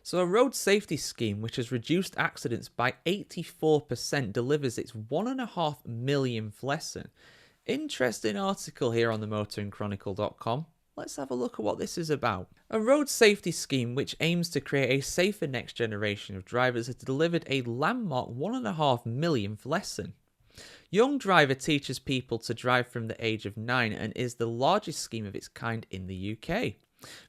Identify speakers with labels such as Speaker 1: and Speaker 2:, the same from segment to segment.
Speaker 1: So a road safety scheme which has reduced accidents by 84% delivers its 1.5 millionth lesson. Interesting article here on the motoringchronicle.com. Let's have a look at what this is about. A road safety scheme which aims to create a safer next generation of drivers has delivered a landmark 1.5 millionth lesson. Young Driver teaches people to drive from the age of 9 and is the largest scheme of its kind in the UK.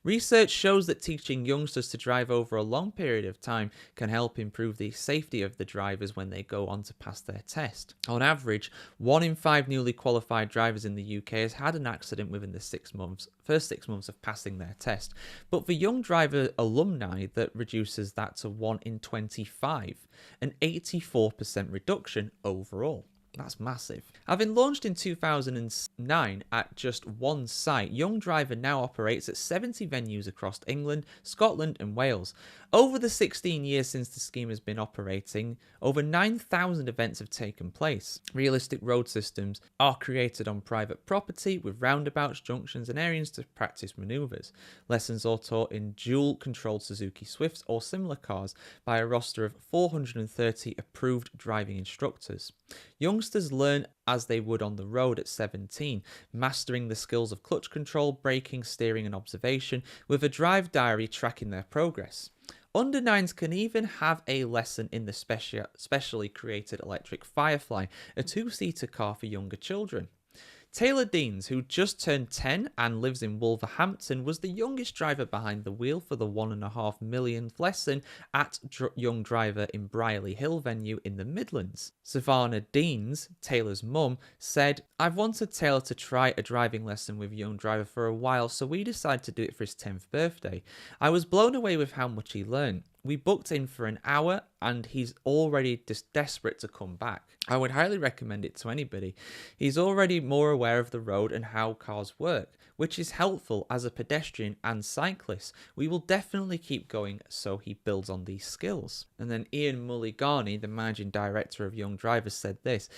Speaker 1: Research shows that teaching youngsters to drive over a long period of time can help improve the safety of the drivers when they go on to pass their test. On average, 1 in 5 newly qualified drivers in the UK has had an accident within the first 6 months of passing their test. But for Young Driver alumni, that reduces that to 1 in 25, an 84% reduction overall. That's massive. Having launched in 2009 at just one site, Young Driver now operates at 70 venues across England, Scotland and Wales. Over the 16 years since the scheme has been operating, over 9,000 events have taken place. Realistic road systems are created on private property with roundabouts, junctions and areas to practice manoeuvres. Lessons are taught in dual-controlled Suzuki Swifts or similar cars by a roster of 430 approved driving instructors. Youngsters learn as they would on the road at 17, mastering the skills of clutch control, braking, steering and observation, with a drive diary tracking their progress. Under 9s can even have a lesson in the specially created electric Firefly, a 2-seater car for younger children. Taylor Deans, who just turned 10 and lives in Wolverhampton, was the youngest driver behind the wheel for the 1.5 millionth lesson at Young Driver in Brierley Hill venue in the Midlands. Savannah Deans, Taylor's mum, said, "I've wanted Taylor to try a driving lesson with Young Driver for a while, so we decided to do it for his 10th birthday. I was blown away with how much he learned. We booked in for an hour and he's already just desperate to come back. I would highly recommend it to anybody. He's already more aware of the road and how cars work, which is helpful as a pedestrian and cyclist. We will definitely keep going so he builds on these skills." And then Ian Mulligani, the managing director of Young Drivers, said this: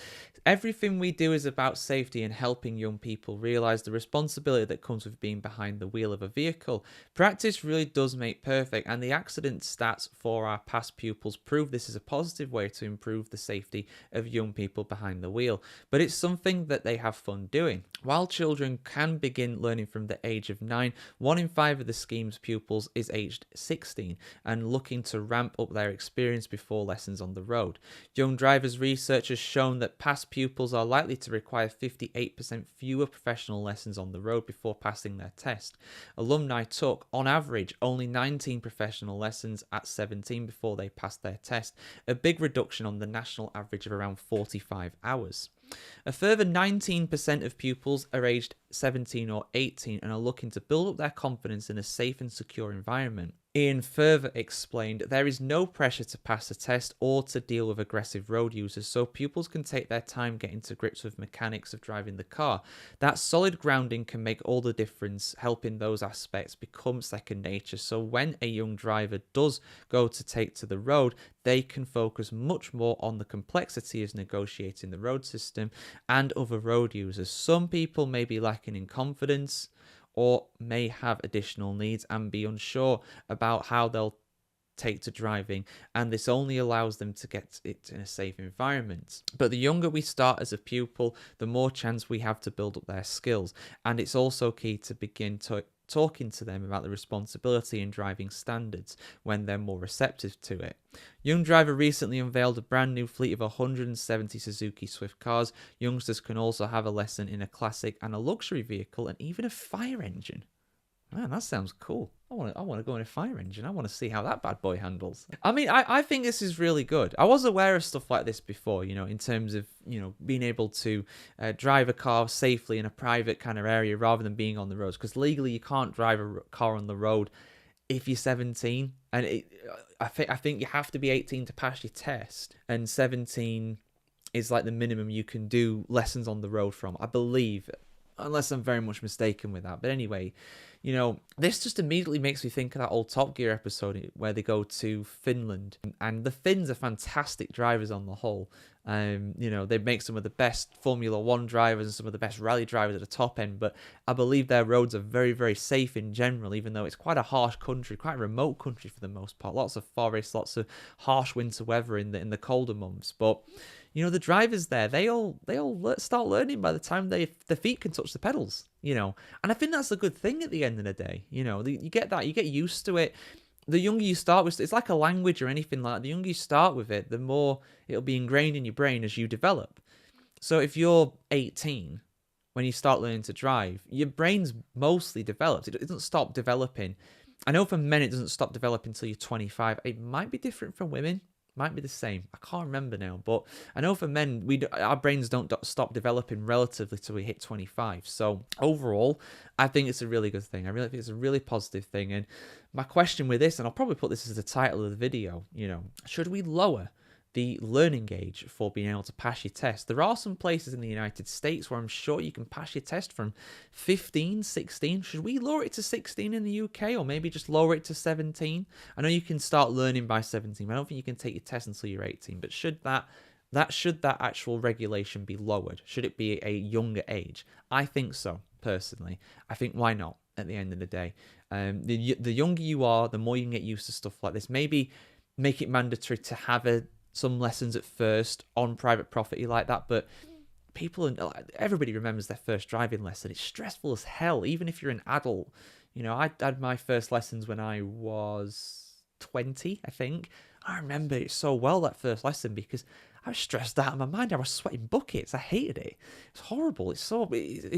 Speaker 1: "Everything we do is about safety and helping young people realise the responsibility that comes with being behind the wheel of a vehicle. Practice really does make perfect, and the accident stats for our past pupils prove this is a positive way to improve the safety of young people behind the wheel, but it's something that they have fun doing. While children can begin learning from the age of 9, 1 in 5 of the scheme's pupils is aged 16 and looking to ramp up their experience before lessons on the road. Young Drivers research has shown that past pupils are likely to require 58% fewer professional lessons on the road before passing their test. Alumni took, on average, only 19 professional lessons at 17 before they passed their test, a big reduction on the national average of around 45 hours. A further 19% of pupils are aged 17 or 18 and are looking to build up their confidence in a safe and secure environment. Ian further explained, "There is no pressure to pass a test or to deal with aggressive road users, so pupils can take their time getting to grips with mechanics of driving the car. That solid grounding can make all the difference, helping those aspects become second nature, so when a young driver does go to take to the road, they can focus much more on the complexity of negotiating the road system and other road users. Some people may be lacking in confidence or may have additional needs and be unsure about how they'll take to driving, and this only allows them to get it in a safe environment. But the younger we start as a pupil, the more chance we have to build up their skills, and it's also key to begin talking to them about the responsibility and driving standards when they're more receptive to it." Young Driver recently unveiled a brand new fleet of 170 Suzuki Swift cars. Youngsters can also have a lesson in a classic and a luxury vehicle and even a fire engine. Man, that sounds cool. I want to go in a fire engine. I want to see how that bad boy handles. I mean, I think this is really good. I was aware of stuff like this before, in terms of, being able to drive a car safely in a private kind of area rather than being on the roads. Because legally, you can't drive a car on the road if you're 17. And I think you have to be 18 to pass your test. And 17 is like the minimum you can do lessons on the road from, I believe. Unless I'm very much mistaken with that. But anyway, This just immediately makes me think of that old Top Gear episode where they go to Finland, and the Finns are fantastic drivers on the whole. They make some of the best Formula One drivers and some of the best rally drivers at the top end, but I believe their roads are very, very safe in general, even though it's quite a harsh country, quite a remote country for the most part. Lots of forests, lots of harsh winter weather in the colder months. But the drivers there, they all start learning by the time their feet can touch the pedals. And I think that's a good thing at the end of the day. You get that, you get used to it. The younger you start with, it's like a language or anything like that. The younger you start with it, the more it'll be ingrained in your brain as you develop. So if you're 18, when you start learning to drive, your brain's mostly developed. It doesn't stop developing. I know for men it doesn't stop developing until you're 25. It might be different for women. Might be the same. I can't remember now, but I know for men, our brains don't stop developing relatively till we hit 25. So overall, I think it's a really good thing. I really think it's a really positive thing. And my question with this, and I'll probably put this as the title of the video, should we lower the learning age for being able to pass your test? There are some places in the United States where I'm sure you can pass your test from 15, 16. Should we lower it to 16 in the UK, or maybe just lower it to 17? I know you can start learning by 17, but I don't think you can take your test until you're 18. But should that actual regulation be lowered? Should it be a younger age? I think so, personally. I think why not at the end of the day? The younger you are, the more you can get used to stuff like this. Maybe make it mandatory to have some lessons at first on private property like that, but everybody remembers their first driving lesson. It's stressful as hell, even if you're an adult. I had my first lessons when I was 20, I think. I remember it so well, that first lesson, because I was stressed out of my mind. I was sweating buckets. I hated it. It's horrible. It's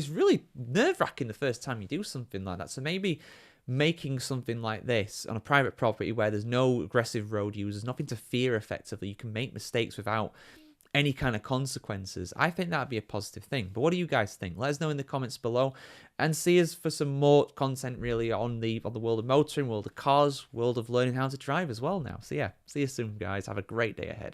Speaker 1: really nerve-wracking the first time you do something like that. So maybe making something like this on a private property where there's no aggressive road users, nothing to fear effectively, you can make mistakes without any kind of consequences. I think that'd be a positive thing. But what do you guys think? Let us know in the comments below, and see us for some more content really on the world of motoring, world of cars, world of learning how to drive as well now. So yeah, see you soon guys. Have a great day ahead.